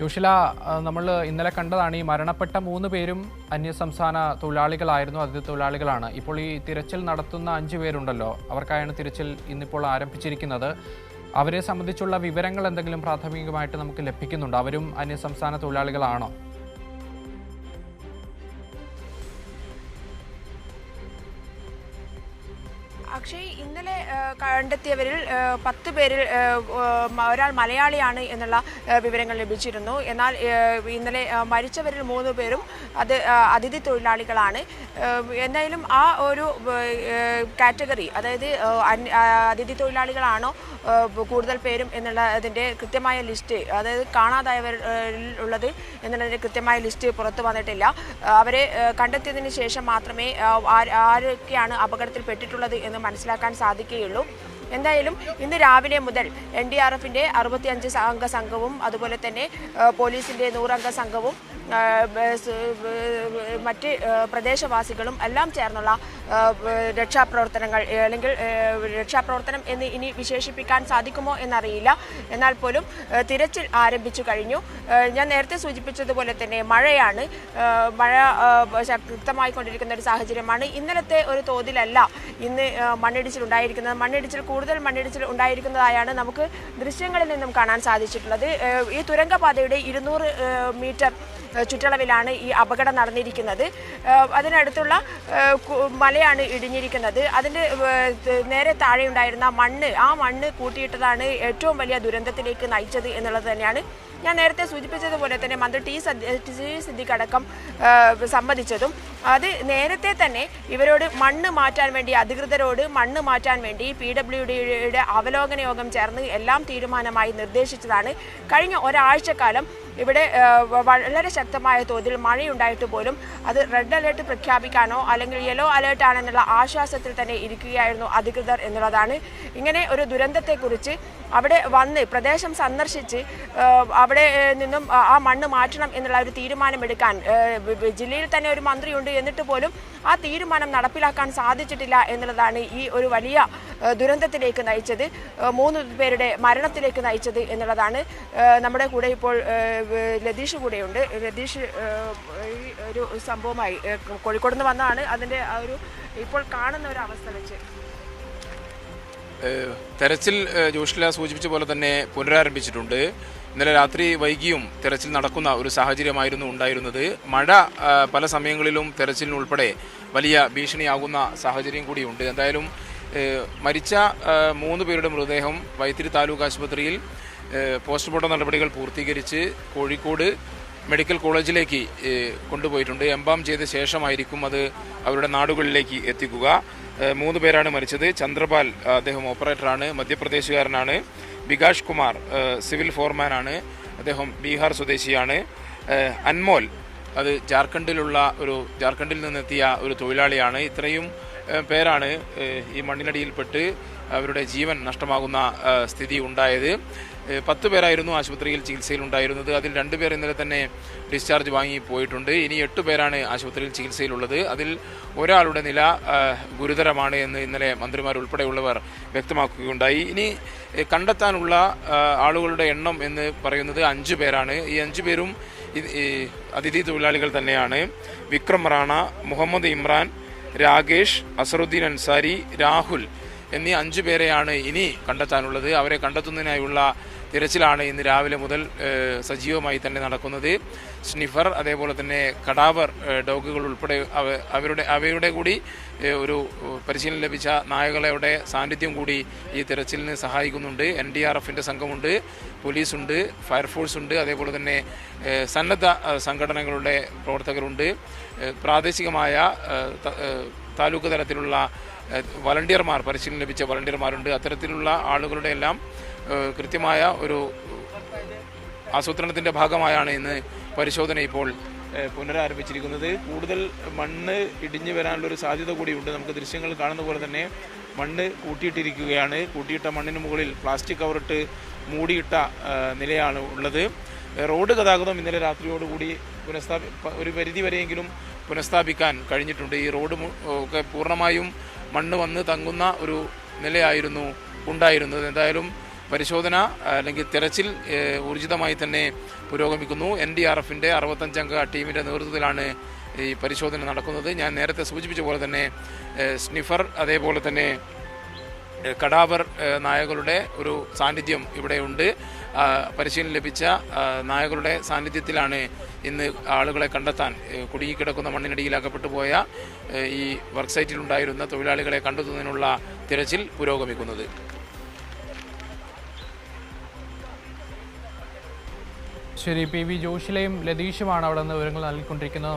യുഷില, നമ്മൾ ഇന്നലെ കണ്ടതാണ് ഈ മരണപ്പെട്ട 3 പേരും അന്യസംസ്ഥാന തൊഴിലാളികളായിരുന്നു, അതിഥി തൊഴിലാളികളാണ്. ഇപ്പോൾ ഈ തിരച്ചിൽ നടത്തുന്ന 5 പേരുണ്ടല്ലോ, അവർക്കായാണ് തിരച്ചിൽ ഇന്നിപ്പോൾ ആരംഭിച്ചിരിക്കുന്നത്. അവരെ സംബന്ധിച്ചുള്ള വിവരങ്ങൾ എന്തെങ്കിലും പ്രാഥമികമായിട്ട് നമുക്ക് ലഭിക്കുന്നുണ്ടോ? അവരും അന്യസംസ്ഥാന തൊഴിലാളികളാണോ? അക്ഷയ്, ഇന്നലെ കണ്ടെത്തിയവരിൽ 10 പേരിൽ ഒരാൾ മലയാളിയാണ് എന്നുള്ള വിവരങ്ങൾ ലഭിച്ചിരുന്നു. എന്നാൽ ഇന്നലെ മരിച്ചവരിൽ 3 പേരും അത് അതിഥി തൊഴിലാളികളാണ്. എന്തായാലും ആ ഒരു കാറ്റഗറി, അതായത് അതിഥി തൊഴിലാളികളാണോ കൂടുതൽ പേരും എന്നുള്ളതിൻ്റെ കൃത്യമായ ലിസ്റ്റ്, അതായത് കാണാതായവർ ഉള്ളത് എന്നുള്ളതിൻ്റെ കൃത്യമായ ലിസ്റ്റ് പുറത്തു വന്നിട്ടില്ല. അവരെ കണ്ടെത്തിയതിന് ശേഷം മാത്രമേ ആരൊക്കെയാണ് അപകടത്തിൽപ്പെട്ടിട്ടുള്ളത് എന്ന് മനസ്സിലാക്കാൻ സാധിക്കുകയുള്ളൂ. എന്തായാലും ഇന്ന് രാവിലെ മുതൽ NDRFിൻ്റെ 65 അംഗ സംഘവും അതുപോലെ തന്നെ പോലീസിൻ്റെ 100 അംഗ സംഘവും മറ്റ് പ്രദേശവാസികളും എല്ലാം ചേർന്നുള്ള രക്ഷാപ്രവർത്തനങ്ങൾ, അല്ലെങ്കിൽ രക്ഷാപ്രവർത്തനം എന്ന് ഇനി വിശേഷിപ്പിക്കാൻ സാധിക്കുമോ എന്നറിയില്ല. എന്നാൽ പോലും തിരച്ചിൽ ആരംഭിച്ചു കഴിഞ്ഞു. ഞാൻ നേരത്തെ സൂചിപ്പിച്ചതുപോലെ തന്നെ മഴ ശക്തമായിക്കൊണ്ടിരിക്കുന്ന ഒരു സാഹചര്യമാണ്. ഇന്നലത്തെ ഒരു തോതിലല്ല ഇന്ന് കൂടുതൽ മണ്ണിടിച്ചിൽ ഉണ്ടായിരിക്കുന്നതായാണ് നമുക്ക് ദൃശ്യങ്ങളിൽ നിന്നും കാണാൻ സാധിച്ചിട്ടുള്ളത്. ഈ തുരങ്കപാതയുടെ 200 മീറ്റർ ചുറ്റളവിലാണ് ഈ അപകടം നടന്നിരിക്കുന്നത്. അതിനടുത്തുള്ള മലയാണ് ഇടിഞ്ഞിരിക്കുന്നത്. അതിൻ്റെ നേരെ താഴെയുണ്ടായിരുന്ന മണ്ണ് കൂട്ടിയിട്ടതാണ് ഏറ്റവും വലിയ ദുരന്തത്തിലേക്ക് നയിച്ചത് എന്നുള്ളത് തന്നെയാണ് ഞാൻ നേരത്തെ സൂചിപ്പിച്ചതുപോലെ തന്നെ മന്ത്രി ടി സിദ്ദിഖ് അടക്കം സമ്മതിച്ചതും. അത് നേരത്തെ തന്നെ ഇവരോട് അധികൃതരോട് മണ്ണ് മാറ്റാൻ വേണ്ടി PWDയുടെ അവലോകന യോഗം ചേർന്ന് എല്ലാം തീരുമാനമായി നിർദ്ദേശിച്ചതാണ്. കഴിഞ്ഞ ഒരാഴ്ചക്കാലം ഇവിടെ വളരെ ശക്തമായ തോതിൽ മഴയുണ്ടായിട്ട് പോലും അത് റെഡ് അലേർട്ട് പ്രഖ്യാപിക്കാനോ അല്ലെങ്കിൽ യെല്ലോ അലേർട്ട് ആണെന്നുള്ള ആശ്വാസത്തിൽ തന്നെ ഇരിക്കുകയായിരുന്നു അധികൃതർ എന്നുള്ളതാണ്. ഇങ്ങനെ ഒരു ദുരന്തത്തെക്കുറിച്ച് അവിടെ വന്ന് പ്രദേശം സന്ദർശിച്ച് അവിടെ നിന്നും ആ മണ്ണ് മാറ്റണം എന്നുള്ള ഒരു തീരുമാനമെടുക്കാൻ ജില്ലയിൽ തന്നെ ഒരു മന്ത്രിയുണ്ട്, എന്നിട്ട് പോലും ആ തീരുമാനം നടപ്പിലാക്കാൻ സാധിച്ചിട്ടില്ല എന്നുള്ളതാണ് ഈ ഒരു വലിയ ദുരന്തത്തിലേക്ക് നയിച്ചത്, 3 പേരുടെ മരണത്തിലേക്ക് നയിച്ചത് എന്നുള്ളതാണ്. നമ്മുടെ കൂടെ ഇപ്പോൾ ലതീഷ് കൂടെയുണ്ട്. ലതീഷ്, ഈ ഒരു സംഭവമായി കോഴിക്കോട് നിന്ന് വന്നതാണ്. അതിൻ്റെ ആ ഒരു ഇപ്പോൾ കാണുന്ന ഒരു അവസ്ഥ വെച്ച് തെരച്ചിൽ ജോഷില സൂചിപ്പിച്ച പോലെ തന്നെ പുനരാരംഭിച്ചിട്ടുണ്ട്. ഇന്നലെ രാത്രി വൈകിയും തെരച്ചിൽ നടക്കുന്ന ഒരു സാഹചര്യമായിരുന്നു ഉണ്ടായിരുന്നത്. മഴ പല സമയങ്ങളിലും തെരച്ചിലിനുൾപ്പെടെ വലിയ ഭീഷണിയാകുന്ന സാഹചര്യം കൂടിയുണ്ട്. എന്തായാലും മരിച്ച 3 പേരുടെ മൃതദേഹം വൈത്തിരി താലൂക്ക് ആശുപത്രിയിൽ പോസ്റ്റ്മോർട്ടം നടപടികൾ പൂർത്തീകരിച്ച് കോഴിക്കോട് മെഡിക്കൽ കോളേജിലേക്ക് കൊണ്ടുപോയിട്ടുണ്ട്. എംബാം ചെയ്ത ശേഷമായിരിക്കും അത് അവരുടെ നാടുകളിലേക്ക് എത്തിക്കുക. 3 പേരാണ് മരിച്ചത്. ചന്ദ്രപാൽ, അദ്ദേഹം ഓപ്പറേറ്ററാണ്, മധ്യപ്രദേശുകാരനാണ്. വികാഷ് കുമാർ സിവിൽ ഫോർമാനാണ്, അദ്ദേഹം ബീഹാർ സ്വദേശിയാണ്. അൻമോൽ, അത് ജാർഖണ്ഡിൽ നിന്നെത്തിയ ഒരു തൊഴിലാളിയാണ്. ഇത്രയും പേരാണ് ഈ മണ്ണിനടിയിൽപ്പെട്ട് അവരുടെ ജീവൻ നഷ്ടമാകുന്ന സ്ഥിതി ഉണ്ടായത്. 10 പേരായിരുന്നു ആശുപത്രിയിൽ ചികിത്സയിലുണ്ടായിരുന്നത്. അതിൽ 2 പേർ ഇന്നലെ തന്നെ ഡിസ്ചാർജ് വാങ്ങി പോയിട്ടുണ്ട്. ഇനി 8 പേരാണ് ആശുപത്രിയിൽ ചികിത്സയിലുള്ളത്. അതിൽ ഒരാളുടെ നില ഗുരുതരമാണ് എന്ന് ഇന്നലെ മന്ത്രിമാരുൾപ്പെടെയുള്ളവർ വ്യക്തമാക്കുകയുണ്ടായി. ഇനി കണ്ടെത്താനുള്ള ആളുകളുടെ എണ്ണം എന്ന് പറയുന്നത് 5 പേരാണ്. ഈ 5 പേരും അതിഥി തൊഴിലാളികൾ തന്നെയാണ്. വിക്രം റാണ, മുഹമ്മദ് ഇമ്രാൻ, രാകേഷ്, അസറുദ്ദീൻ അൻസാരി, രാഹുൽ എന്നീ 5 പേരെയാണ് ഇനി കണ്ടെത്താനുള്ളത്. അവരെ കണ്ടെത്തുന്നതിനായുള്ള തിരച്ചിലാണ് ഇന്ന് രാവിലെ മുതൽ സജീവമായി തന്നെ നടക്കുന്നത്. സ്നിഫർ, അതേപോലെ തന്നെ കടാവർ ഡോഗുകൾ ഉൾപ്പെടെ അവയുടെ കൂടി ഒരു പരിശീലനം ലഭിച്ച നായകളുടെ സാന്നിധ്യം കൂടി ഈ തിരച്ചിലിന് സഹായിക്കുന്നുണ്ട്. NDRFിൻ്റെ സംഘമുണ്ട്, പോലീസുണ്ട്, ഫയർഫോഴ്സ് ഉണ്ട്, അതേപോലെ തന്നെ സന്നദ്ധ സംഘടനകളുടെ പ്രവർത്തകരുണ്ട്, പ്രാദേശികമായ താലൂക്ക് തലത്തിലുള്ള വളണ്ടിയർമാർ, പരിശീലനം ലഭിച്ച വളണ്ടിയർമാരുണ്ട്. അത്തരത്തിലുള്ള ആളുകളുടെ എല്ലാം കൃത്യമായ ഒരു ആസൂത്രണത്തിൻ്റെ ഭാഗമായാണ് ഇന്ന് പരിശോധന ഇപ്പോൾ പുനരാരംഭിച്ചിരിക്കുന്നത്. കൂടുതൽ മണ്ണ് ഇടിഞ്ഞു വരാനുള്ളൊരു സാധ്യത കൂടിയുണ്ട്. നമുക്ക് ദൃശ്യങ്ങൾ കാണുന്ന പോലെ തന്നെ മണ്ണ് കൂട്ടിയിട്ടിരിക്കുകയാണ്. കൂട്ടിയിട്ട മണ്ണിന് മുകളിൽ പ്ലാസ്റ്റിക് കവറിട്ട് മൂടിയിട്ട നിലയാണ് ഉള്ളത്. റോഡ് ഗതാഗതം ഇന്നലെ രാത്രിയോടുകൂടി ഒരു പരിധി വരെയെങ്കിലും പുനഃസ്ഥാപിക്കാൻ കഴിഞ്ഞിട്ടുണ്ട്. ഈ റോഡ് ഒക്കെ പൂർണ്ണമായും മണ്ണ് വന്ന് തങ്ങുന്ന ഒരു നിലയായിരുന്നു ഉണ്ടായിരുന്നത്. എന്തായാലും പരിശോധന അല്ലെങ്കിൽ തെരച്ചിൽ ഊർജിതമായി തന്നെ പുരോഗമിക്കുന്നു. NDRFന്റെ 65-അംഗ ടീമിൻ്റെ നേതൃത്വത്തിലാണ് ഈ പരിശോധന നടക്കുന്നത്. ഞാൻ നേരത്തെ സൂചിപ്പിച്ച പോലെ തന്നെ സ്നിഫർ അതേപോലെ തന്നെ കടാവർ നായകളുടെ ഒരു സാന്നിധ്യം ഇവിടെയുണ്ട്. പരിശീലനം ലഭിച്ച നായകളുടെ സാന്നിധ്യത്തിലാണ് ഇന്ന് ആളുകളെ കണ്ടെത്താൻ കുടുങ്ങിക്കിടക്കുന്ന മണ്ണിനടിയിൽ അകപ്പെട്ടു പോയ ഈ വർക്ക് സൈറ്റിലുണ്ടായിരുന്ന തൊഴിലാളികളെ കണ്ടെത്തുന്നതിനുള്ള തിരച്ചിൽ പുരോഗമിക്കുന്നത്. ശരി, PV ജോഷിലെയും ലതീഷുമാണ് അവിടെ നിന്ന് വിവരങ്ങൾ നൽകിക്കൊണ്ടിരിക്കുന്നത്.